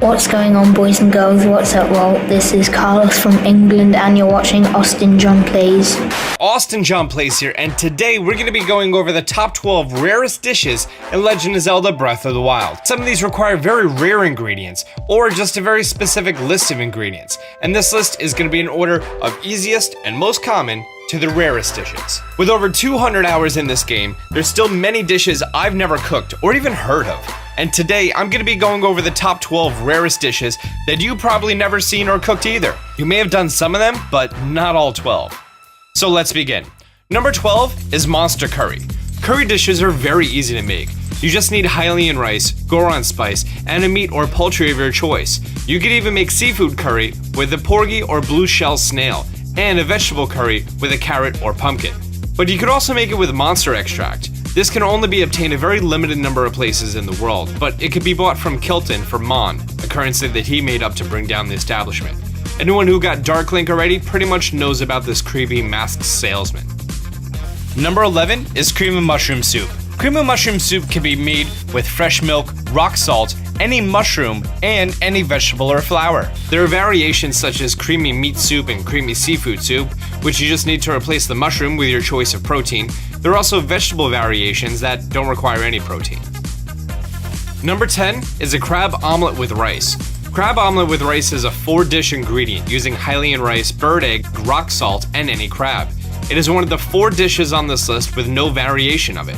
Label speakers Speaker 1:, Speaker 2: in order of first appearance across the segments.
Speaker 1: What's going on, boys and girls? What's up, Walt? This is Carlos from England, and you're watching Austin John Plays.
Speaker 2: Austin John Plays here, and today we're going to be going over the top 12 rarest dishes in Legend of Zelda Breath of the Wild. Some of these require very rare ingredients, or just a very specific list of ingredients, and this list is going to be in order of easiest and most common to the rarest dishes. With over 200 hours in this game, there's still many dishes I've never cooked or even heard of. And today, I'm going to be going over the top 12 rarest dishes that you probably never seen or cooked either. You may have done some of them, but not all 12. So let's begin. Number 12 is monster curry. Curry dishes are very easy to make. You just need Hylian rice, Goron spice, and a meat or poultry of your choice. You could even make seafood curry with a porgy or blue shell snail, and a vegetable curry with a carrot or pumpkin. But you could also make it with monster extract. This can only be obtained a very limited number of places in the world, but it could be bought from Kilton for Mon, a currency that he made up to bring down the establishment. Anyone who got Dark Link already pretty much knows about this creepy masked salesman. Number 11 is cream of mushroom soup. Cream of mushroom soup can be made with fresh milk, rock salt, any mushroom, and any vegetable or flour. There are variations such as creamy meat soup and creamy seafood soup, which you just need to replace the mushroom with your choice of protein. There are also vegetable variations that don't require any protein. Number 10 is a crab omelet with rice. Crab omelet with rice is a 4-dish ingredient using Hylian rice, bird egg, rock salt, and any crab. It is one of the 4 dishes on this list with no variation of it.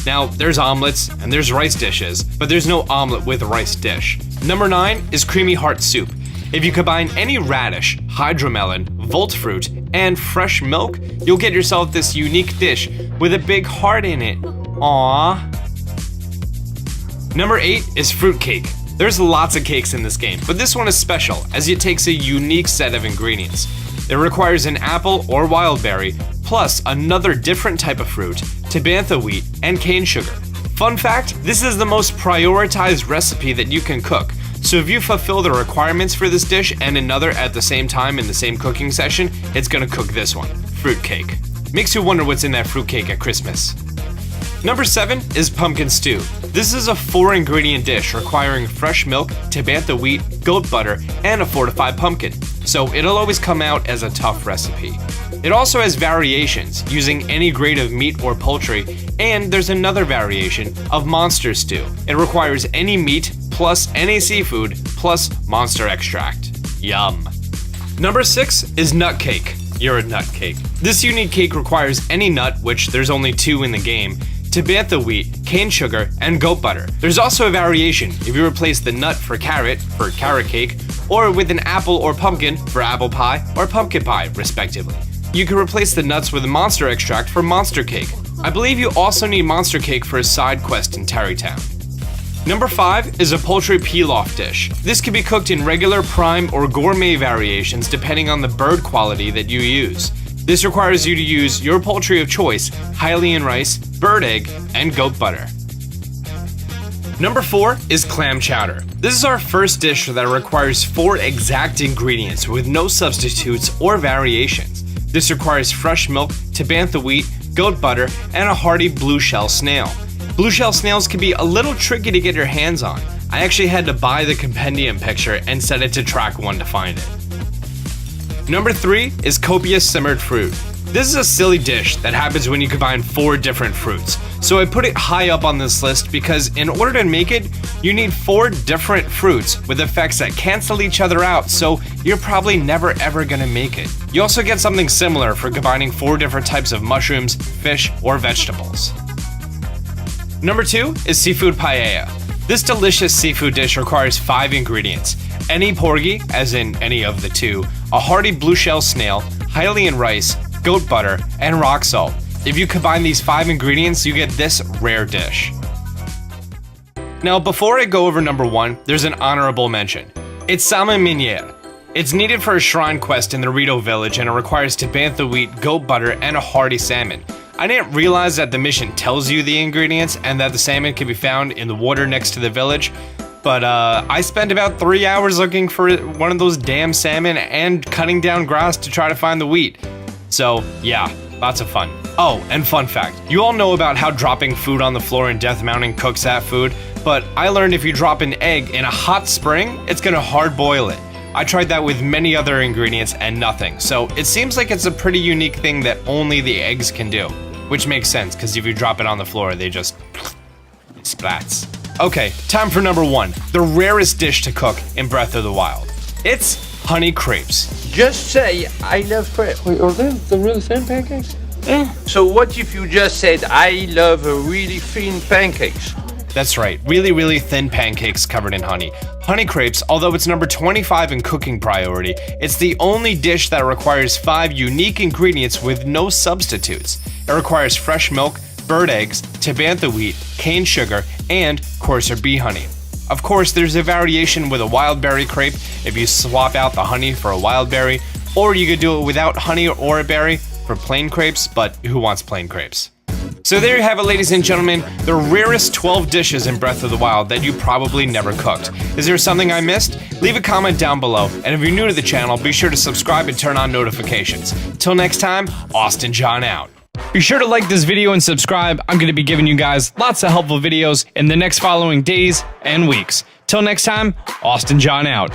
Speaker 2: Now, there's omelets and there's rice dishes, but there's no omelet with rice dish. Number 9 is creamy heart soup. If you combine any radish, hydromelon, volt fruit, and fresh milk, you'll get yourself this unique dish with a big heart in it. Aww. Number 8 is fruit cake. There's lots of cakes in this game, but this one is special as it takes a unique set of ingredients. It requires an apple or wild berry, plus another different type of fruit, tabantha wheat, and cane sugar. Fun fact, this is the most prioritized recipe that you can cook, so if you fulfill the requirements for this dish and another at the same time in the same cooking session, it's gonna cook this one, fruitcake. Makes you wonder what's in that fruitcake at Christmas. Number 7 is pumpkin stew. This is a 4-ingredient dish requiring fresh milk, tabantha wheat, goat butter, and a fortified pumpkin, so it'll always come out as a tough recipe. It also has variations using any grade of meat or poultry, and there's another variation of monster stew. It requires any meat plus any seafood plus monster extract. Yum. Number 6 is nut cake. You're a nut cake. This unique cake requires any nut, which there's only 2 in the game, tabantha wheat, cane sugar, and goat butter. There's also a variation if you replace the nut for carrot cake, or with an apple or pumpkin for apple pie or pumpkin pie, respectively. You can replace the nuts with a monster extract for monster cake. I believe you also need monster cake for a side quest in Tarrytown. Number 5 is a poultry pilaf dish. This can be cooked in regular, prime, or gourmet variations depending on the bird quality that you use. This requires you to use your poultry of choice, Hylian rice, bird egg, and goat butter. Number 4 is clam chowder. This is our first dish that requires 4 exact ingredients with no substitutes or variations. This requires fresh milk, tabantha wheat, goat butter, and a hearty blue shell snail. Blue shell snails can be a little tricky to get your hands on. I actually had to buy the compendium picture and set it to track 1 to find it. Number 3 is copious simmered fruit. This is a silly dish that happens when you combine 4 different fruits. So I put it high up on this list because in order to make it, you need 4 different fruits with effects that cancel each other out, so you're probably never ever gonna make it. You also get something similar for combining 4 different types of mushrooms, fish, or vegetables. Number 2 is seafood paella. This delicious seafood dish requires 5 ingredients. Any porgy, as in any of the 2, a hearty blue shell snail, Hylian rice, goat butter, and rock salt. If you combine these 5 ingredients, you get this rare dish. Now, before I go over number 1, there's an honorable mention. It's salmon miniere. It's needed for a shrine quest in the Rito village, and it requires tabantha wheat, goat butter, and a hearty salmon. I didn't realize that the mission tells you the ingredients and that the salmon can be found in the water next to the village, but I spent about 3 hours looking for one of those damn salmon and cutting down grass to try to find the wheat. So yeah, lots of fun. Oh, and fun fact, you all know about how dropping food on the floor in Death Mountain cooks that food? but I learned if you drop an egg in a hot spring, it's gonna hard boil it. I tried that with many other ingredients and nothing, so it seems like it's a pretty unique thing that only the eggs can do. Which makes sense, because if you drop it on the floor, they just splats. Okay, time for number 1, the rarest dish to cook in Breath of the Wild. It's honey crepes.
Speaker 3: Just say, I love crepes.
Speaker 4: Wait, are they the really thin pancakes?
Speaker 3: So what if you just said, I love really thin pancakes?
Speaker 2: That's right, really thin pancakes covered in honey. Honey crepes, although it's number 25 in cooking priority, it's the only dish that requires 5 unique ingredients with no substitutes. It requires fresh milk, bird eggs, tabantha wheat, cane sugar, and coarser bee honey. Of course, there's a variation with a wild berry crepe if you swap out the honey for a wild berry, or you could do it without honey or a berry for plain crepes, but who wants plain crepes? So there you have it, ladies and gentlemen, the rarest 12 dishes in Breath of the Wild that you probably never cooked. Is there something I missed? Leave a comment down below, and if you're new to the channel, be sure to subscribe and turn on notifications. Till next time, Austin John out. Be sure to like this video and subscribe. I'm going to be giving you guys lots of helpful videos in the next following days and weeks. Till next time, Austin John out.